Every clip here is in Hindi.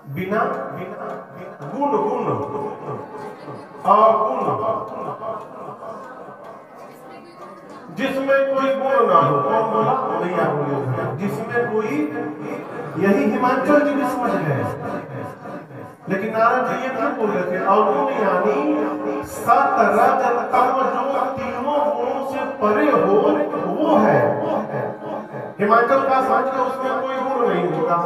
बिना गुण गुण अगुण, जिसमें कोई गुण ना हो। कौन बोला? भैया बोले, जिसमें कोई, यही हिमाचल जी भी समझ गए। लेकिन नारद जी ये क्यों बोल रहे थे? अवगुण यानी सत रज तम, जो तीनों गुणों से परे हो वो है। हिमाचल का समझ के उसमें कोई गुण नहीं होगा।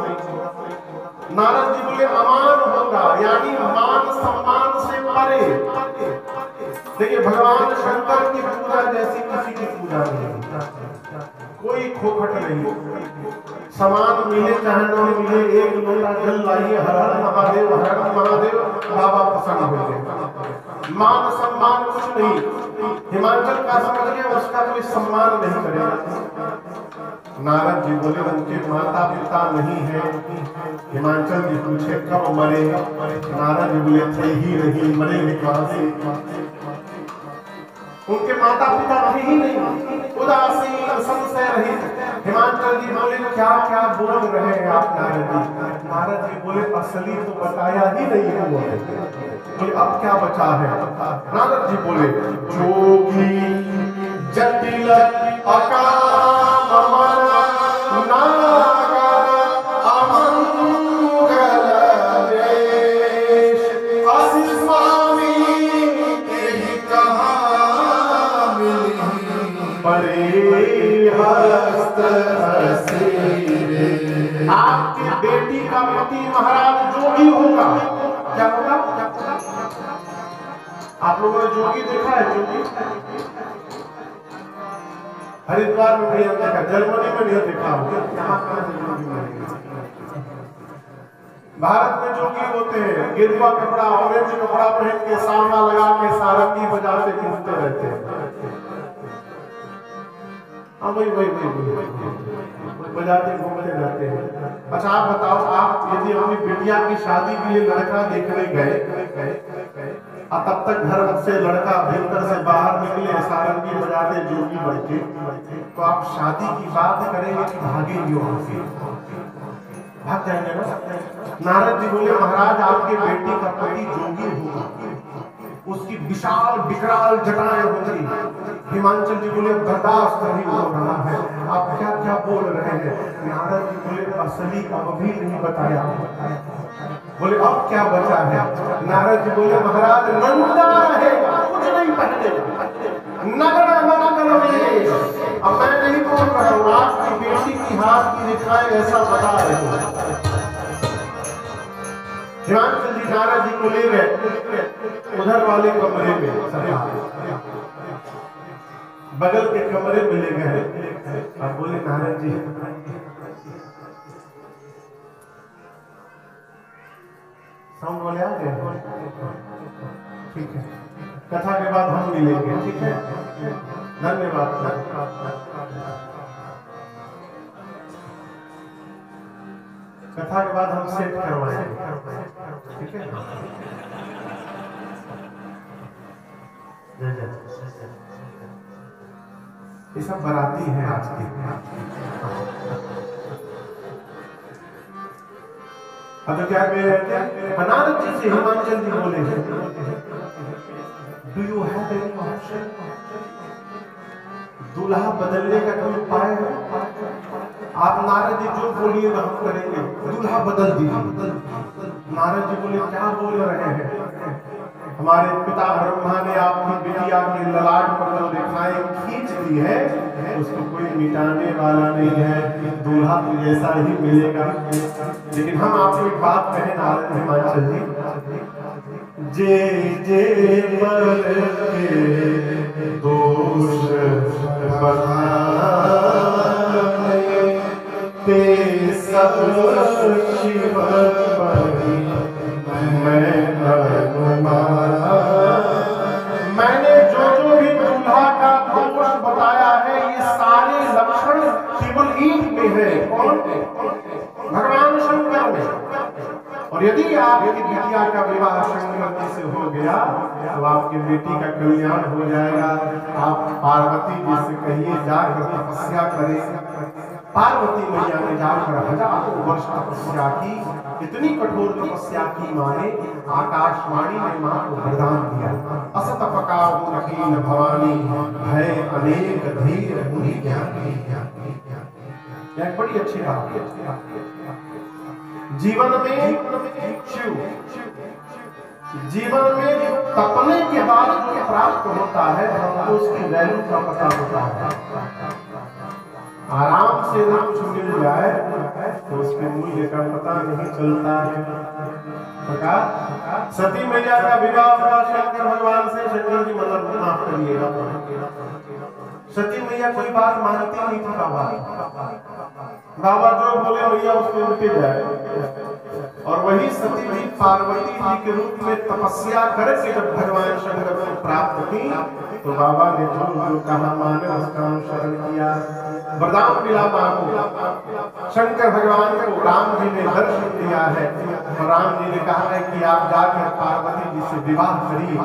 नारद जी बोले अमान होगा, यानी मान सम्मान से परे। देखिए भगवान शंकर की पूजा जैसी किसी की पूजा नहीं, कोई खोखट नहीं। समान मिले चाहे न मिले, एक लोटा जल लाइए, हर हर महादेव, हर हर महादेव, बाबा प्रसन्न हो गए। मान सम्मान कुछ नहीं। हिमाचल का समझ गया, उसका कोई सम्मान नहीं करेगा। नारद जी बोले उनके माता पिता नहीं है। हिमाचल जी पूछे कब मरे? नारद जी बोले थे ही नहीं, मरे कहां से? उनके माता पिता ही नहीं, उदासीन संशय रहित। हिमाचल जी बोले क्या क्या बोल रहे हैं आप नारद जी? नारद जी बोले असली तो बताया ही नहीं है। बोले अब क्या बचा है? नारद जी बोले जोगी जटिल अकाम नागर अमंगल देश, असि स्वामी यही कहाँ मिली, बड़े हस्त हसीरे। आपकी बेटी का पति महाराज जोगी होगा। क्या होगा? आप लोगों ने जोगी देखा है? जोगी हरिद्वार में नहीं देखा, जर्मनी में नहीं देखा, भारत में जोगी होते हैं, गेरुआ कपड़ा, ऑरेंज कपड़ा पहन के, सांवला लगा के, सारंगी बजाते घूमते रहते हैं। वही बजाते घूमते रहते हैं। अच्छा आप बताओ, आप यदि अपनी बिटिया की शादी के लिए लड़का देखने गए और तब तक घर से लड़का भीतर से बाहर निकले, सारंगी बजाते, जोगी बनके, तो आप शादी की बात करेंगे कि भागेंगे वहां से? भाग जाएंगे ना। नारद जी बोले महाराज आपके बेटी का पति जोगी होगा, उसकी विशाल विकराल जटाएं होंगी। हिमाचल जी बोले बर्दाश्त नहीं हो रहा है, आप क्या क्या बोल रहे हैं? नारद जी बोले असली अभी नहीं बताया। बोले अब क्या बचा है? नारद जी बोले महाराज नंदा है, कुछ नहीं पहनेगा, नगरा मंगल वेश। अब मैं नहीं बोल रहा हूँ, आपकी बेटी की हाथ की रेखाएं ऐसा बता रहे हो। हिमाचल जी नारद जी को ले गए उधर वाले कमरे में, बगल के कमरे में ले गए और बोले नारद जी साउंड वाले आ गए, ठीक है, कथा के बाद हम मिलेंगे, ठीक है, धन्यवाद। कथा के बाद हम सेट करवाएंगे, ठीक है। ये सब बराती हैं आज की। अब तो क्या नारद जी से हिमाचल जी बोले do you have any option? दूल्हा बदलने का कोई उपाय है? आप नारद जी जो बोलिएगा हम करेंगे, दूल्हा बदल दीजिए। नारद जी बोले क्या बोल रहे हैं? हमारे पिता ब्रह्मा ने आपकी बिटिया के ललाट पर जो रेखाएं खींच दी है उसको कोई मिटाने वाला नहीं है, दूल्हा तो जैसा ही मिलेगा। लेकिन हम आपको एक बात कहें नारद हिमाचल जी, जे जे पर के दोष ते सब शिव परी मैंने जो जो भी दूल्हा का दोष बताया है ये सारे लक्षण केवल एक में है। कौन? भगवान शंकर में। और यदि आपकी बिटिया का विवाह शंकर जी से हो गया तो आपकी बेटी का कल्याण हो जाएगा। आप पार्वती जी से कहिए जाकर तपस्या करें, पार्वती मैया ने जाकर हजारों वर्ष तपस्या की, इतनी कठोर तपस्या की मां ने आकाशवाणी ने मां को वरदान दिया, असतपका मुखीन भवानी भय अनेक धीर मुनि ज्ञानी। यह बड़ी अच्छी बात है। जीवन में तपने के बाद जो प्राप्त होता है हमको उसकी वैल्यू का पता होता है। आराम से कुछ मिल जाए तो उसके मूल्य का पता नहीं चलता है। सती मैया का विवाह हुआ शंकर भगवान से। शंकर जी मतलब माफ करिएगा, सती मैया कोई बात मानती नहीं थी। बाबा जो बोले मैया उसमें उठे जाए। और वही सती जी पार्वती जी के रूप में तपस्या करके जब भगवान शंकर को प्राप्त की तो बाबा ने जो कहा माने उसका अनुसरण किया। वरदान मिला मां को। शंकर भगवान को राम जी ने दर्शन दिया है और राम जी ने कहा है कि आप जाकर पार्वती जी से विवाह करिए।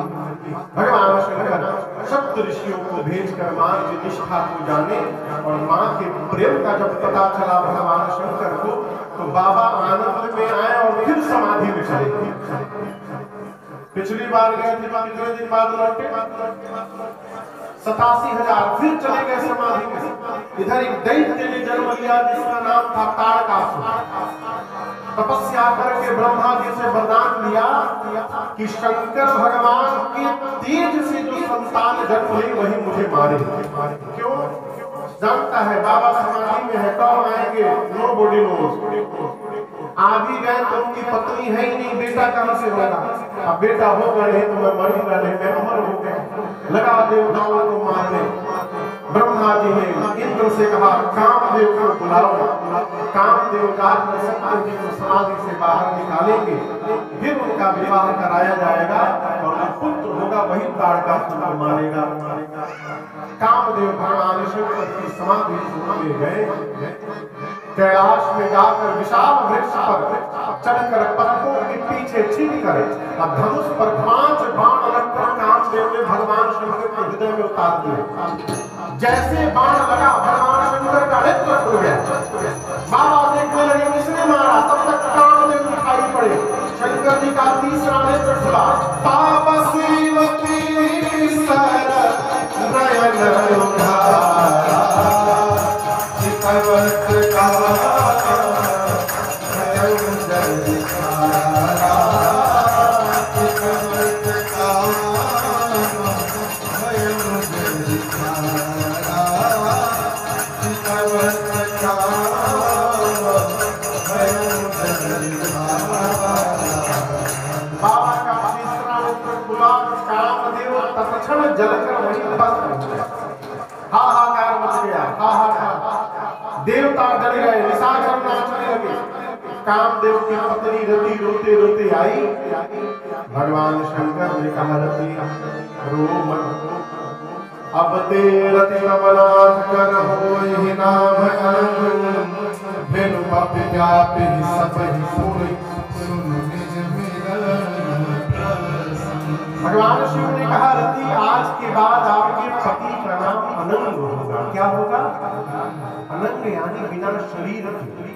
भगवान शंकर सप्त ऋषियों को भेजकर मां की निष्ठा को जाने और मां के प्रेम का जब पता चला भगवान शंकर को तो बाबा आनंद में आए और फिर समाधि में चले गए। पिछली बार गए थे, कितने दिन बाद लौटे? 87,000 फिर चले गए समाधि में। इधर एक दैत्य ने जन्म लिया जिसका नाम था ताड़कासुर। तपस्या करके ब्रह्मा जी से वरदान लिया कि शंकर भगवान के तेज से जो संतान जन्म ले वही मुझे मारे। क्यों? जानता है बाबा समाधि में है, कब आएंगे नो बॉडी नोज। आ भी गए तो उनकी पत्नी है ही नहीं, बेटा कहां से होगा? अब बेटा होगा नहीं तो मैं मर ही रहे, मैं अमर हो गया। लगा देवताओं को मारने। ब्रह्मा जी ने इंद्र से कहा कामदेव को बुलाओ। कामदेव जाकर शंकर जी को समाधि से बाहर निकालेंगे, फिर उनका विवाह कराया जाएगा और जो पुत्र होगा वही ताड़कासुर को मारेगा। कामदेव भगवान शंकर की समाधि में गए। कैलाश में जाकर विशाल वृक्ष पर चढ़कर पत्तों के पीछे छिपकर और धनुष पर 5 बाण रखकर कामदेव ने भगवान शंकर के हृदय में उतार दिए। जैसे बाण लगा भगवान शंकर का नेत्र खुल गया। बाबा देखने लगे किसने मारा, तब तक कामदेव दिखाई पड़े। शंकर जी का तीसरा नेत्र खुला। हाहाकार मच गया, हाहाकार। देवता डर गए, निशाचर नाचने लगे। कामदेव की पत्नी रति रोते रोते आई। भगवान शंकर ने कहा रति रो मत, अब ते रति नवनाथ कर होई नाम भेनु पापी व्यापी सब ही सुन निज मिलन। भगवान शिव ने कहा रति आज के बाद आपके पति का नाम अनंग होगा। क्या होगा? अनंग यानी बिना शरीर के,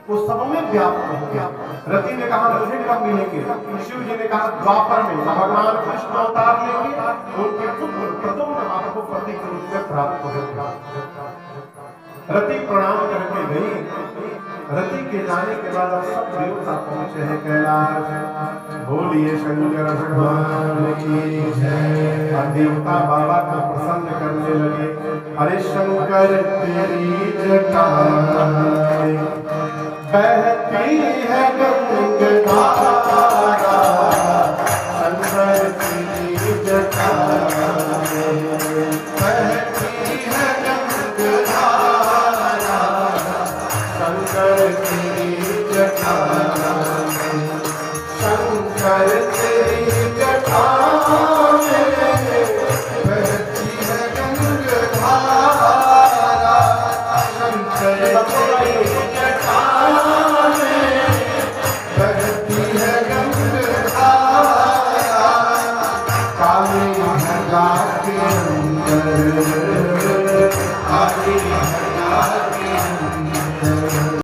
वो सब में व्याप्त हो गया। रति ने कहा मुझे कब मिलेंगे? शिव जी ने कहा द्वापर में भगवान कृष्ण अवतार लेंगे, उनके पुत्र प्रद्युम्न आपको पति के रूप में प्राप्त होगा। रति प्रणाम करके गई। रति के जाने के बाद अब सब देवता पहुंचे हैं कैलाश। बोलिए शंकर भगवान की जय। देवता बाबा को प्रसन्न करने लगे। अरे शंकर तेरी जटा बहती है गंगा, शंकर तेरी जटा बहती है गंगा, शंकर तेरी